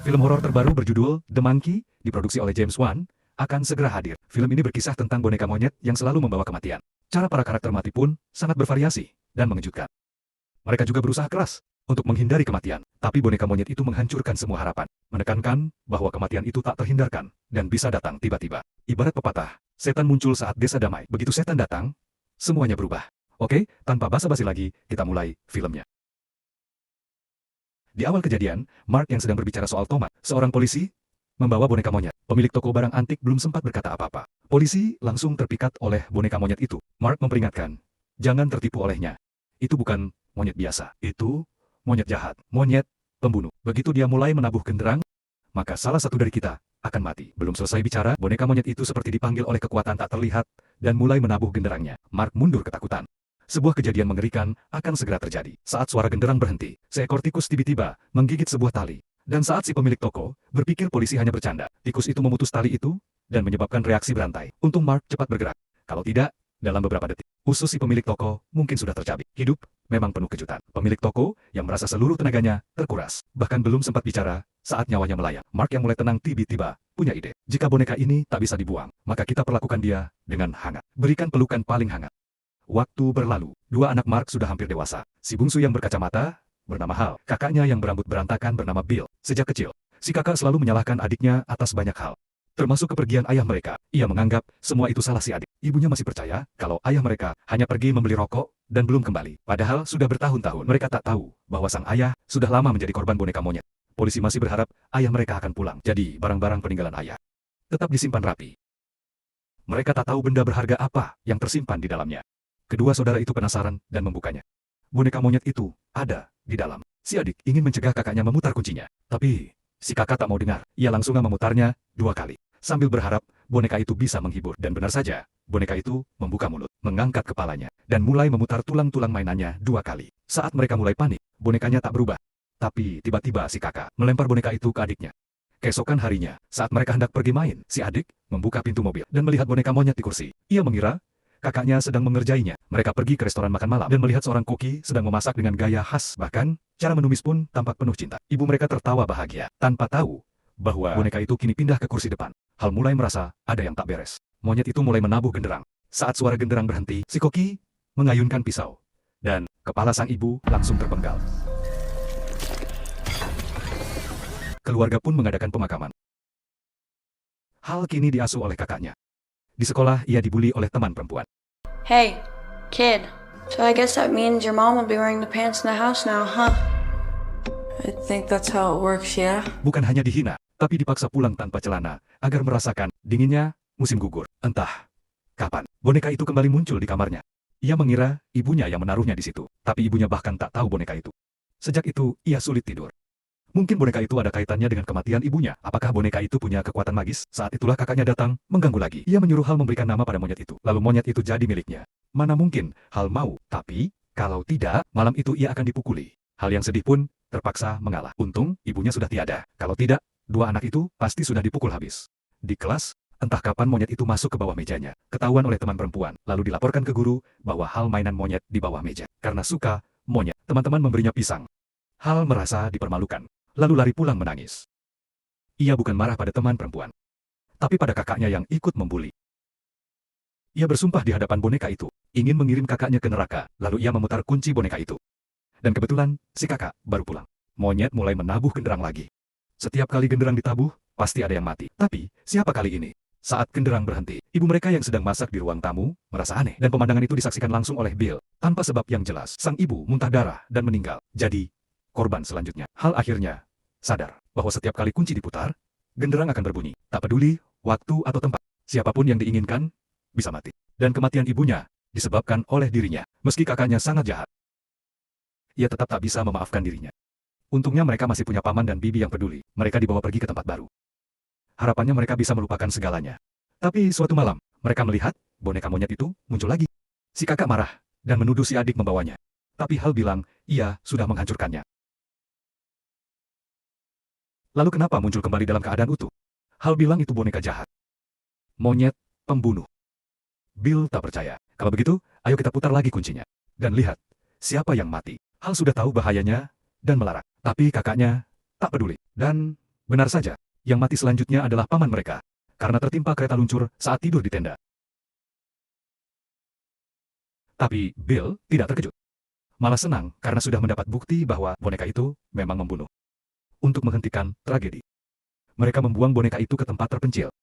Film horor terbaru berjudul The Monkey, diproduksi oleh James Wan, akan segera hadir. Film ini berkisah tentang boneka monyet yang selalu membawa kematian. Cara para karakter mati pun sangat bervariasi dan mengejutkan. Mereka juga berusaha keras untuk menghindari kematian, tapi boneka monyet itu menghancurkan semua harapan, menekankan bahwa kematian itu tak terhindarkan dan bisa datang tiba-tiba. Ibarat pepatah, setan muncul saat desa damai. Begitu setan datang, semuanya berubah. Oke, tanpa basa-basi lagi, kita mulai filmnya. Di awal kejadian, Mark yang sedang berbicara soal tomat, seorang polisi, membawa boneka monyet. Pemilik toko barang antik belum sempat berkata apa-apa. Polisi langsung terpikat oleh boneka monyet itu. Mark memperingatkan, jangan tertipu olehnya. Itu bukan monyet biasa. Itu monyet jahat. Monyet pembunuh. Begitu dia mulai menabuh genderang, maka salah satu dari kita akan mati. Belum selesai bicara, boneka monyet itu seperti dipanggil oleh kekuatan tak terlihat dan mulai menabuh genderangnya. Mark mundur ketakutan. Sebuah kejadian mengerikan akan segera terjadi. Saat suara genderang berhenti, seekor tikus tiba-tiba menggigit sebuah tali. Dan saat si pemilik toko berpikir polisi hanya bercanda, tikus itu memutus tali itu dan menyebabkan reaksi berantai. Untung Mark cepat bergerak. Kalau tidak, dalam beberapa detik, usus si pemilik toko mungkin sudah tercabik. Hidup memang penuh kejutan. Pemilik toko yang merasa seluruh tenaganya terkuras. Bahkan belum sempat bicara, saat nyawanya melayang. Mark yang mulai tenang tiba-tiba punya ide. Jika boneka ini tak bisa dibuang, maka kita perlakukan dia dengan hangat. Berikan pelukan paling hangat. Waktu berlalu, dua anak Mark sudah hampir dewasa. Si bungsu yang berkacamata, bernama Hal. Kakaknya yang berambut berantakan bernama Bill. Sejak kecil, si kakak selalu menyalahkan adiknya atas banyak hal. Termasuk kepergian ayah mereka. Ia menganggap semua itu salah si adik. Ibunya masih percaya kalau ayah mereka hanya pergi membeli rokok dan belum kembali. Padahal sudah bertahun-tahun mereka tak tahu bahwa sang ayah sudah lama menjadi korban boneka monyet. Polisi masih berharap ayah mereka akan pulang. Jadi barang-barang peninggalan ayah tetap disimpan rapi. Mereka tak tahu benda berharga apa yang tersimpan di dalamnya. Kedua saudara itu penasaran dan membukanya. Boneka monyet itu ada di dalam. Si adik ingin mencegah kakaknya memutar kuncinya. Tapi si kakak tak mau dengar. Ia langsung memutarnya 2 kali. Sambil berharap boneka itu bisa menghibur. Dan benar saja, boneka itu membuka mulut, mengangkat kepalanya, dan mulai memutar tulang-tulang mainannya 2 kali. Saat mereka mulai panik, bonekanya tak berubah. Tapi tiba-tiba si kakak melempar boneka itu ke adiknya. Keesokan harinya, saat mereka hendak pergi main, si adik membuka pintu mobil dan melihat boneka monyet di kursi. Ia mengira kakaknya sedang mengerjainya. Mereka pergi ke restoran makan malam dan melihat seorang koki sedang memasak dengan gaya khas. Bahkan, cara menumis pun tampak penuh cinta. Ibu mereka tertawa bahagia, tanpa tahu bahwa boneka itu kini pindah ke kursi depan. Hal mulai merasa ada yang tak beres. Monyet itu mulai menabuh genderang. Saat suara genderang berhenti, si koki mengayunkan pisau. Dan kepala sang ibu langsung terpenggal. Keluarga pun mengadakan pemakaman. Hal kini diasuh oleh kakaknya. Di sekolah, ia dibully oleh teman perempuan. Hey, kid. So I guess that means your mom will be wearing the pants in the house now, huh? I think that's how it works, yeah? Bukan hanya dihina, tapi dipaksa pulang tanpa celana, agar merasakan dinginnya musim gugur. Entah kapan, boneka itu kembali muncul di kamarnya. Ia mengira ibunya yang menaruhnya di situ, tapi ibunya bahkan tak tahu boneka itu. Sejak itu, ia sulit tidur. Mungkin boneka itu ada kaitannya dengan kematian ibunya. Apakah boneka itu punya kekuatan magis? Saat itulah kakaknya datang, mengganggu lagi. Ia menyuruh Hal memberikan nama pada monyet itu. Lalu monyet itu jadi miliknya. Mana mungkin Hal mau, tapi kalau tidak, malam itu ia akan dipukuli. Hal yang sedih pun terpaksa mengalah. Untung, ibunya sudah tiada. Kalau tidak, 2 anak itu pasti sudah dipukul habis. Di kelas, entah kapan monyet itu masuk ke bawah mejanya. Ketahuan oleh teman perempuan, lalu dilaporkan ke guru bahwa Hal mainan monyet di bawah meja. Karena suka monyet, teman-teman memberinya pisang. Hal merasa dipermalukan. Lalu lari pulang menangis. Ia bukan marah pada teman perempuan, tapi pada kakaknya yang ikut membuli. Ia bersumpah di hadapan boneka itu, ingin mengirim kakaknya ke neraka, lalu ia memutar kunci boneka itu. Dan kebetulan, si kakak baru pulang. Monyet mulai menabuh genderang lagi. Setiap kali genderang ditabuh, pasti ada yang mati. Tapi, siapa kali ini? Saat genderang berhenti, ibu mereka yang sedang masak di ruang tamu, merasa aneh. Dan pemandangan itu disaksikan langsung oleh Bill. Tanpa sebab yang jelas, sang ibu muntah darah dan meninggal. Jadi, korban selanjutnya. Hal akhirnya sadar bahwa setiap kali kunci diputar, genderang akan berbunyi. Tak peduli waktu atau tempat, siapapun yang diinginkan bisa mati. Dan kematian ibunya disebabkan oleh dirinya. Meski kakaknya sangat jahat, ia tetap tak bisa memaafkan dirinya. Untungnya mereka masih punya paman dan bibi yang peduli. Mereka dibawa pergi ke tempat baru. Harapannya mereka bisa melupakan segalanya. Tapi suatu malam, mereka melihat boneka monyet itu muncul lagi. Si kakak marah dan menuduh si adik membawanya. Tapi Hal bilang ia sudah menghancurkannya. Lalu kenapa muncul kembali dalam keadaan utuh? Hal bilang itu boneka jahat. Monyet pembunuh. Bill tak percaya. Kalau begitu, ayo kita putar lagi kuncinya. Dan lihat, siapa yang mati. Hal sudah tahu bahayanya dan melarang. Tapi kakaknya tak peduli. Dan benar saja, yang mati selanjutnya adalah paman mereka karena tertimpa kereta luncur saat tidur di tenda. Tapi Bill tidak terkejut. Malah senang karena sudah mendapat bukti bahwa boneka itu memang membunuh. Untuk menghentikan tragedi, mereka membuang boneka itu ke tempat terpencil.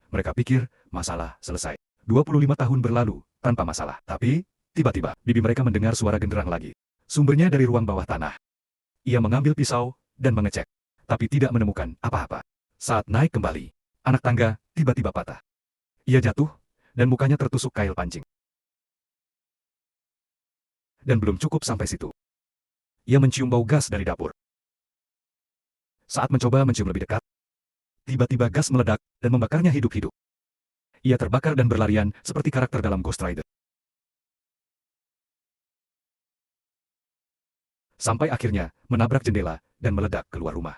Mereka pikir masalah selesai. 25 tahun berlalu tanpa masalah. Tapi, tiba-tiba, bibi mereka mendengar suara genderang lagi. Sumbernya dari ruang bawah tanah. Ia mengambil pisau dan mengecek, tapi tidak menemukan apa-apa. Saat naik kembali, anak tangga tiba-tiba patah. Ia jatuh, dan mukanya tertusuk kail pancing. Dan belum cukup sampai situ. Ia mencium bau gas dari dapur. Saat mencoba mencium lebih dekat, tiba-tiba gas meledak dan membakarnya hidup-hidup. Ia terbakar dan berlarian seperti karakter dalam Ghost Rider. Sampai akhirnya menabrak jendela dan meledak keluar rumah.